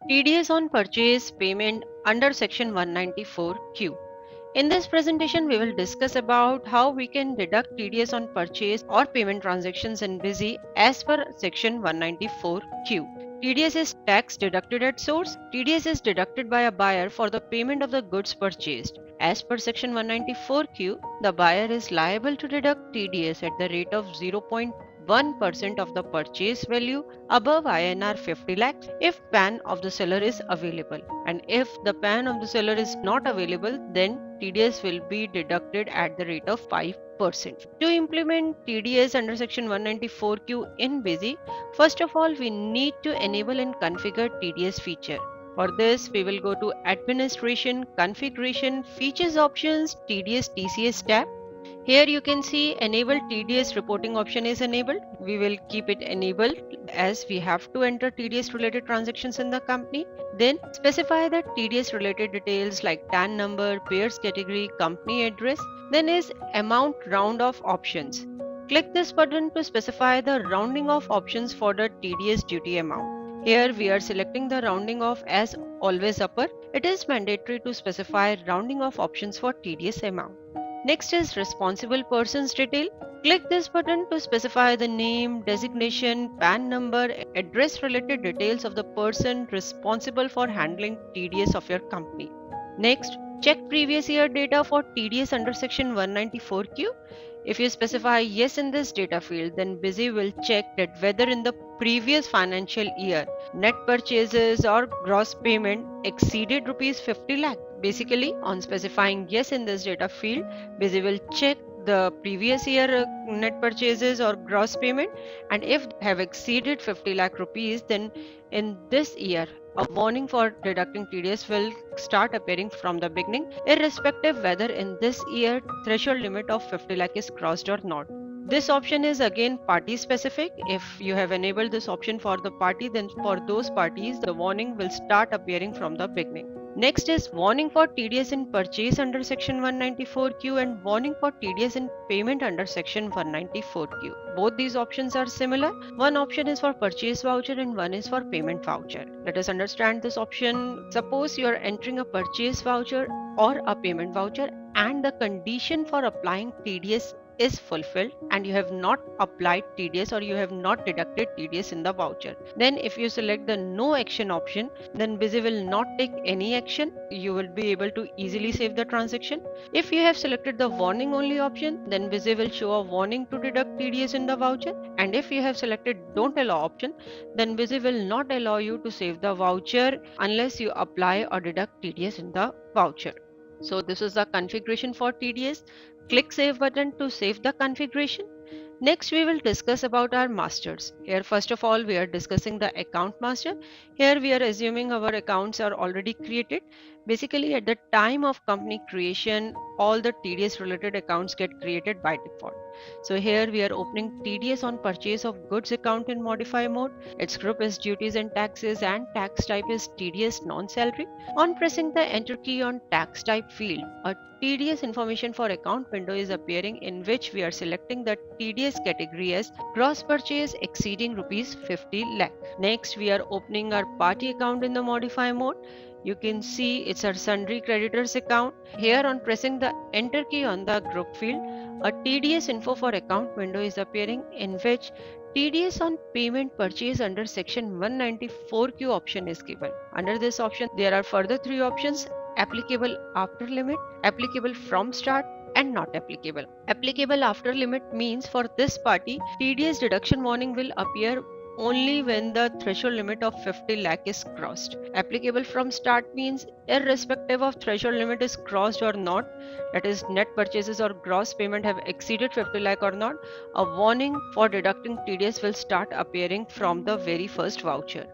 TDS on purchase payment under section 194Q. In this presentation, we will discuss about how we can deduct TDS on purchase or payment transactions in Busy as per section 194Q. TDS is tax deducted at source. TDS is deducted by a buyer for the payment of the goods purchased. As per section 194Q, the buyer is liable to deduct TDS at the rate of 0.1% of the purchase value above INR 50 lakhs if PAN of the seller is available, and if the PAN of the seller is not available, then TDS will be deducted at the rate of 5%. To implement TDS under section 194Q in Busy, first of all we need to enable and configure TDS feature. For this, we will go to Administration, Configuration, Features Options, TDS TCS tab. Here you can see Enable TDS reporting option is enabled. We will keep it enabled as we have to enter TDS related transactions in the company. Then specify the TDS related details like TAN number, payers category, company address. Then is Amount Round Off options. Click this button to specify the rounding off options for the TDS duty amount. Here we are selecting the rounding off as always upper. It is mandatory to specify rounding off options for TDS amount. Next is responsible person's detail. Click this button to specify the name, designation, PAN number, address related details of the person responsible for handling TDS of your company. Next, check previous year data for TDS under section 194Q. If you specify yes in this data field, then Busy will check that whether in the previous financial year net purchases or gross payment exceeded rupees 50 lakh. Basically, on specifying yes in this data field, Busy will check the previous year net purchases or gross payment, and if have exceeded 50 lakh rupees, then in this year a warning for deducting TDS will start appearing from the beginning, irrespective whether in this year threshold limit of 50 lakh is crossed or not. This option is again party specific. If you have enabled this option for the party, then for those parties the warning will start appearing from the beginning. Next is warning for TDS in purchase under section 194Q and warning for TDS in payment under section 194Q. Both these options are similar. One option is for purchase voucher and one is for payment voucher. Let us understand this option. Suppose you are entering a purchase voucher or a payment voucher and the condition for applying TDS is fulfilled and you have not applied TDS or you have not deducted TDS in the voucher. Then if you select the no action option, then Busy will not take any action. You will be able to easily save the transaction. If you have selected the warning only option, then Busy will show a warning to deduct TDS in the voucher, and if you have selected don't allow option, then Busy will not allow you to save the voucher unless you apply or deduct TDS in the voucher. So this is the configuration for TDS. Click Save button to save the configuration. Next we will discuss about our masters. Here first of all we are discussing the account master. Here we are assuming our accounts are already created. Basically at the time of company creation, all the TDS related accounts get created by default. So here we are opening TDS on purchase of goods account in modify mode. Its group is duties and taxes and tax type is TDS non-salary. On pressing the enter key on tax type field, a TDS information for account window is appearing in which we are selecting the TDS category as gross purchase exceeding rupees 50 lakh. Next we are opening our party account in the modify mode. You can see it's our sundry creditors account. Here on pressing the enter key on the group field, a TDS info for account window is appearing in which TDS on payment purchase under section 194Q option is given. Under this option there are further three options: applicable after limit, applicable from start, and not applicable. Applicable after limit means for this party, TDS deduction warning will appear only when the threshold limit of 50 lakh is crossed. Applicable from start means irrespective of threshold limit is crossed or not, that is net purchases or gross payment have exceeded 50 lakh or not, a warning for deducting TDS will start appearing from the very first voucher.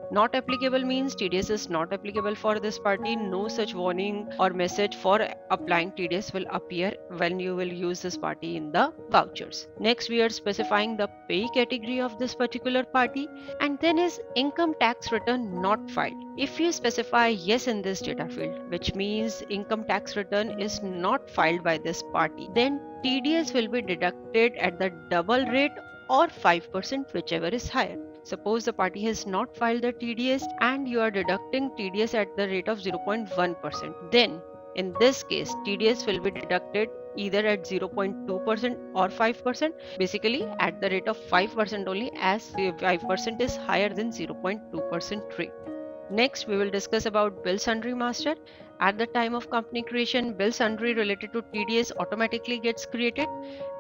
Not applicable means TDS is not applicable for this party. No such warning or message for applying TDS will appear when you will use this party in the vouchers. Next, we are specifying the pay category of this particular party, and then is income tax return not filed. If you specify yes in this data field, which means income tax return is not filed by this party, then TDS will be deducted at the double rate or 5%, whichever is higher. Suppose the party has not filed the TDS and you are deducting TDS at the rate of 0.1%. Then in this case, TDS will be deducted either at 0.2% or 5%, basically at the rate of 5% only, as 5% is higher than 0.2% rate. Next, we will discuss about bill sundry master. At the time of company creation, bill sundry related to TDS automatically gets created.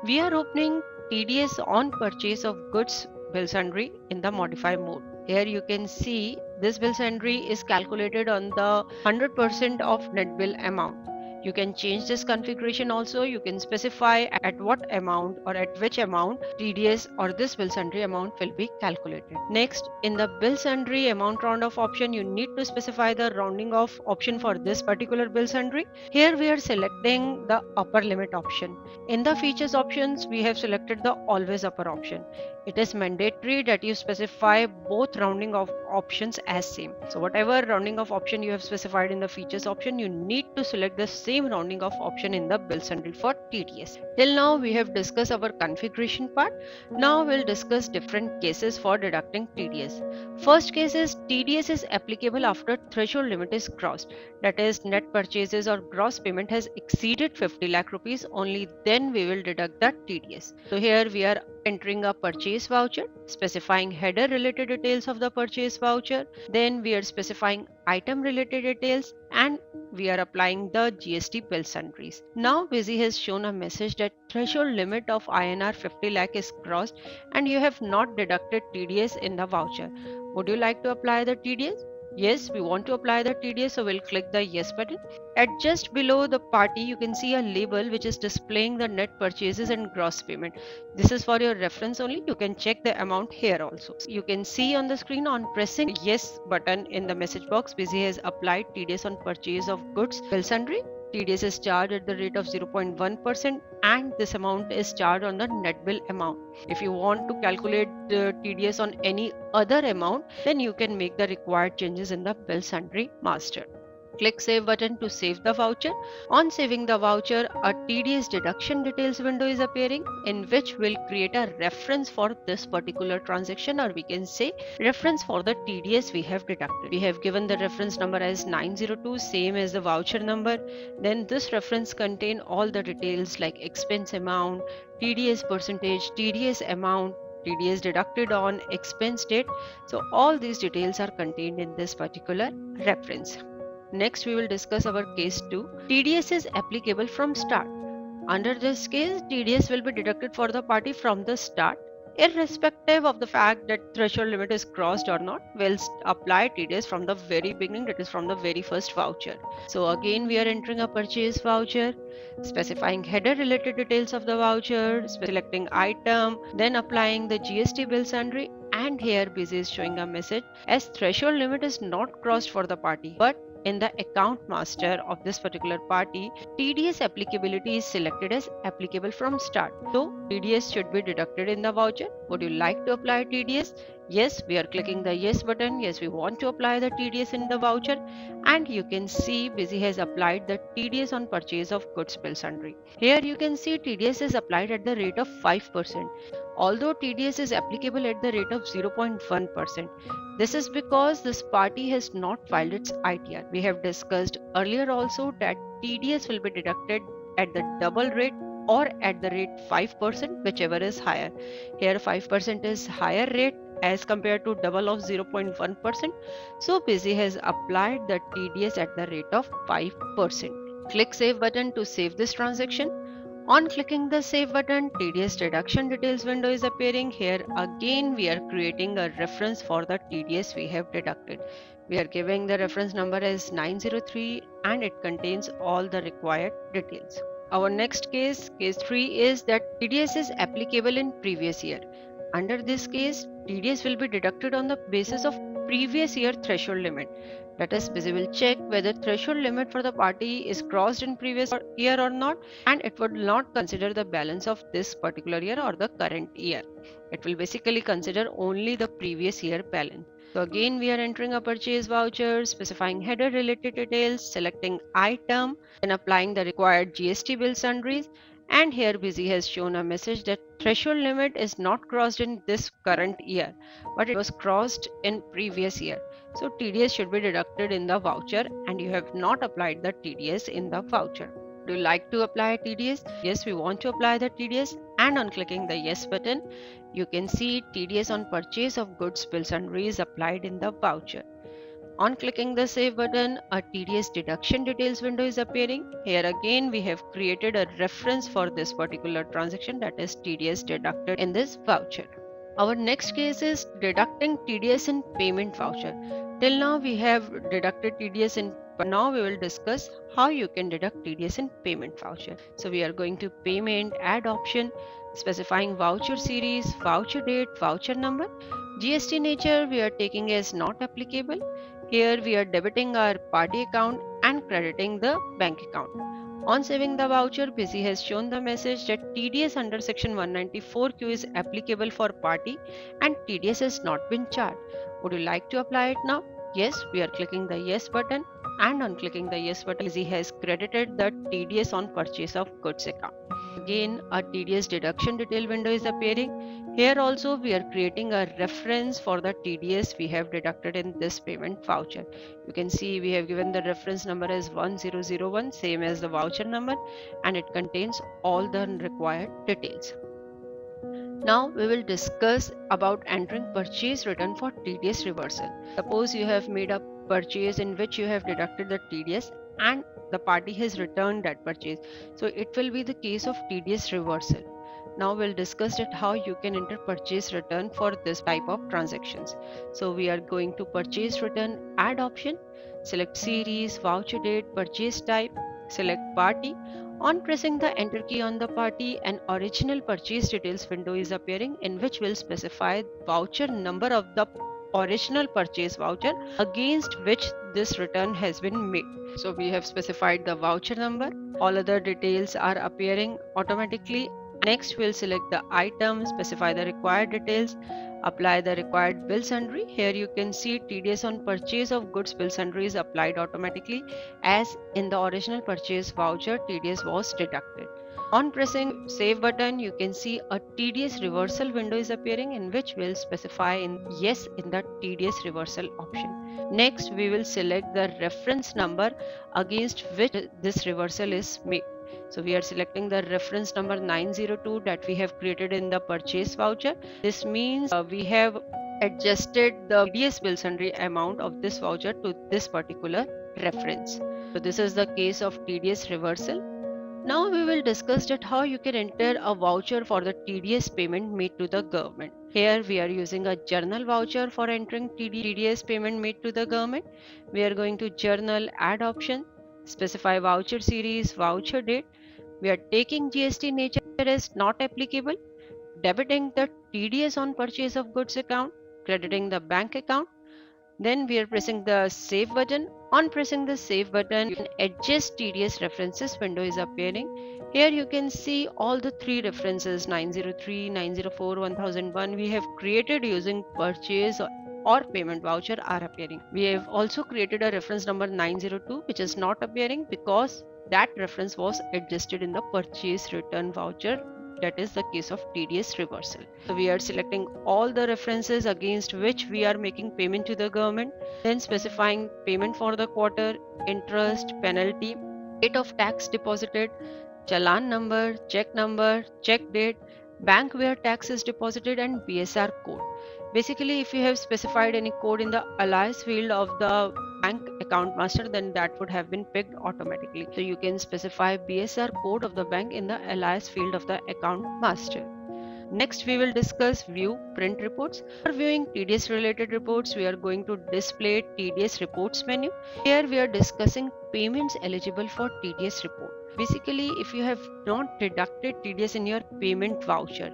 We are opening TDS on purchase of goods bill sundry in the modify mode. Here you can see this bill sundry is calculated on the 100% of net bill amount. You can change this configuration also. You can specify at what amount or at which amount TDS or this bill sundry amount will be calculated. Next, in the bill sundry amount round off option, you need to specify the rounding off option for this particular bill sundry. Here we are selecting the upper limit option. In the features options, we have selected the always upper option. It is mandatory that you specify both rounding off options as same. So whatever rounding off option you have specified in the features option, you need to select the same rounding off option in the bill sundry for TDS. Till now we have discussed our configuration part. Now we'll discuss different cases for deducting TDS. First case is TDS is applicable after threshold limit is crossed. That is, net purchases or gross payment has exceeded 50 lakh rupees. Only then we will deduct the TDS. So here we are entering a purchase voucher, specifying header related details of the purchase voucher. Then we are specifying item related details and we are applying the GST bill sundries. Now Busy has shown a message that threshold limit of INR 50 lakh is crossed and you have not deducted TDS in the voucher. Would you like to apply the TDS? Yes, we want to apply the TDS, so we'll click the yes button. At just below the party, you can see a label which is displaying the net purchases and gross payment. This is for your reference only. You can check the amount here also. You can see on the screen, on pressing yes button in the message box, Busy has applied TDS on purchase of goods bill sundry. TDS is charged at the rate of 0.1% and this amount is charged on the net bill amount. If you want to calculate the TDS on any other amount, then you can make the required changes in the bill sundry master. Click save button to save the voucher. On saving the voucher, a TDS deduction details window is appearing in which we'll create a reference for this particular transaction, or we can say reference for the TDS we have deducted. We have given the reference number as 902, same as the voucher number. Then this reference contain all the details like expense amount, TDS percentage, TDS amount, TDS deducted on, expense date. So all these details are contained in this particular reference. Next, we will discuss our case 2. TDS is applicable from start. Under this case, TDS will be deducted for the party from the start. Irrespective of the fact that threshold limit is crossed or not, we'll apply TDS from the very beginning, that is from the very first voucher. So again, we are entering a purchase voucher, specifying header related details of the voucher, selecting item, then applying the GST bill sundry, and here Busy is showing a message as threshold limit is not crossed for the party, but in the account master of this particular party, TDS applicability is selected as applicable from start. So TDS should be deducted in the voucher. Would you like to apply TDS? Yes, we are clicking the yes button. Yes, we want to apply the TDS in the voucher. And you can see Busy has applied the TDS on purchase of goods bill sundry. Here you can see TDS is applied at the rate of 5%. Although TDS is applicable at the rate of 0.1%. This is because this party has not filed its ITR. We have discussed earlier also that TDS will be deducted at the double rate or at the rate 5%, whichever is higher. Here 5% is higher rate as compared to double of 0.1%. So Busy has applied the TDS at the rate of 5%. Click save button to save this transaction. On clicking the save button, TDS deduction details window is appearing. Here again we are creating a reference for the TDS we have deducted. We are giving the reference number as 903 and it contains all the required details. Our next case, case 3, is that TDS is applicable in previous year. Under this case, TDS will be deducted on the basis of previous year threshold limit. That is, Busy will check whether threshold limit for the party is crossed in previous year or not, and it would not consider the balance of this particular year or the current year. It will basically consider only the previous year balance. So again, we are entering a purchase voucher, specifying header related details, selecting item, and applying the required GST bill sundries. And here Busy has shown a message that threshold limit is not crossed in this current year, but it was crossed in previous year. So TDS should be deducted in the voucher and you have not applied the TDS in the voucher. Do you like to apply TDS? Yes, we want to apply the TDS, and on clicking the yes button, you can see TDS on purchase of goods, bills and is applied in the voucher. On clicking the save button, a TDS deduction details window is appearing. Here again we have created a reference for this particular transaction, that is TDS deducted in this voucher. Our next case is deducting TDS in payment voucher. Till now we have deducted TDS in, but now we will discuss how you can deduct TDS in payment voucher. So we are going to payment, add option, specifying voucher series, voucher date, voucher number. GST nature we are taking as not applicable. Here we are debiting our party account and crediting the bank account. On saving the voucher, Busy has shown the message that TDS under section 194Q is applicable for party and TDS has not been charged. Would you like to apply it now? Yes, we are clicking the yes button, and on clicking the yes button, Busy has credited the TDS on purchase of goods account. Again, a TDS deduction detail window is appearing. Here also we are creating a reference for the TDS we have deducted in this payment voucher. You can see we have given the reference number as 1001, same as the voucher number, and it contains all the required details. Now we will discuss about entering purchase return for TDS reversal. Suppose you have made a purchase in which you have deducted the TDS and the party has returned that purchase. So it will be the case of TDS reversal. Now we'll discuss it how you can enter purchase return for this type of transactions. So we are going to purchase return, add option, select series, voucher date, purchase type, select party. On pressing the enter key on the party, an original purchase details window is appearing in which will specify voucher number of the original purchase voucher against which this return has been made. So we have specified the voucher number. All other details are appearing automatically. Next, we'll select the item, specify the required details, apply the required bill sundry. Here you can see TDS on purchase of goods bill sundry is applied automatically, as in the original purchase voucher TDS was deducted. On pressing save button, you can see a TDS reversal window is appearing in which we'll specify in yes in the TDS reversal option. Next, we will select the reference number against which this reversal is made. So we are selecting the reference number 902 that we have created in the purchase voucher. This means we have adjusted the TDS bill sundry amount of this voucher to this particular reference. So this is the case of TDS reversal. Now we will discuss that how you can enter a voucher for the TDS payment made to the government. Here we are using a journal voucher for entering TDS payment made to the government. We are going to journal, add option, specify voucher series, voucher date. We are taking GST nature as not applicable, debiting the TDS on purchase of goods account, crediting the bank account. Then we are pressing the save button. On pressing the save button, you can adjust TDS references window is appearing. Here you can see all the three references 903, 904, 1001 we have created using purchase or payment voucher are appearing. We have also created a reference number 902 which is not appearing because that reference was adjusted in the purchase return voucher, that is the case of TDS reversal. So we are selecting all the references against which we are making payment to the government, then specifying payment for the quarter, interest, penalty, date of tax deposited, challan number, check date, bank where tax is deposited, and BSR code. Basically, if you have specified any code in the alias field of the bank account master, then that would have been picked automatically. So you can specify BSR code of the bank in the alias field of the account master. Next, we will discuss view print reports. For viewing TDS related reports, we are going to display TDS reports menu. Here we are discussing payments eligible for TDS report. Basically, if you have not deducted TDS in your payment voucher,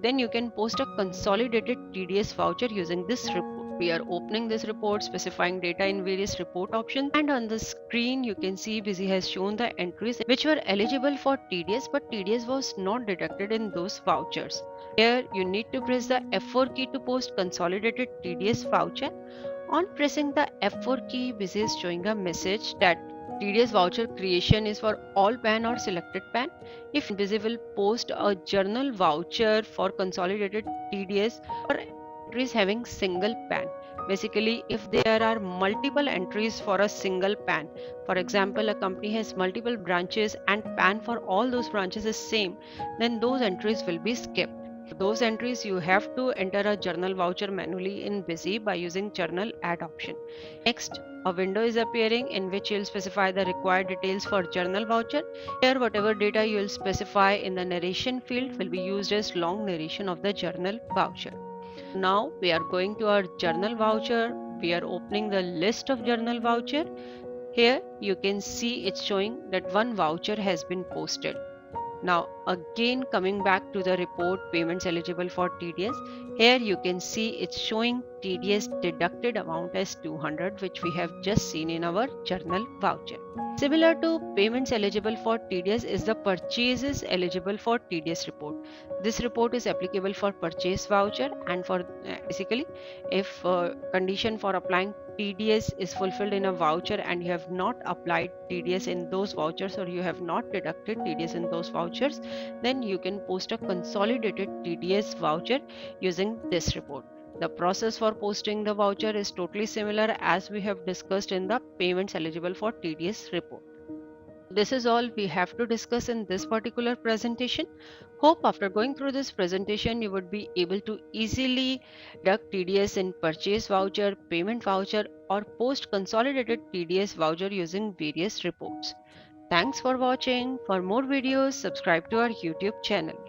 then you can post a consolidated TDS voucher using this report. We are opening this report, specifying data in various report options, and on the screen you can see Busy has shown the entries which were eligible for TDS, but TDS was not deducted in those vouchers. Here you need to press the F4 key to post consolidated TDS voucher. On pressing the F4 key, Busy is showing a message that TDS voucher creation is for all PAN or selected PAN. If Busy will post a journal voucher for consolidated TDS or entries having single PAN. Basically, if there are multiple entries for a single PAN, for example, a company has multiple branches and PAN for all those branches is same, then those entries will be skipped. For those entries, you have to enter a journal voucher manually in Busy by using journal add option. Next, a window is appearing in which you'll specify the required details for journal voucher. Here, whatever data you'll specify in the narration field will be used as long narration of the journal voucher. Now we are going to our journal voucher. We are opening the list of journal voucher. Here you can see it's showing that one voucher has been posted. Now again coming back to the report payments eligible for TDS, here you can see it's showing TDS deducted amount as 200, which we have just seen in our journal voucher. Similar to payments eligible for TDS is the purchases eligible for TDS report. This report is applicable for purchase voucher and for basically if condition for applying TDS is fulfilled in a voucher and you have not applied TDS in those vouchers or you have not deducted TDS in those vouchers, then you can post a consolidated TDS voucher using this report. The process for posting the voucher is totally similar as we have discussed in the payments eligible for TDS report. This is all we have to discuss in this particular presentation. Hope after going through this presentation you would be able to easily deduct TDS in purchase voucher, payment voucher or post consolidated TDS voucher using various reports. Thanks for watching. For more videos, subscribe to our YouTube channel.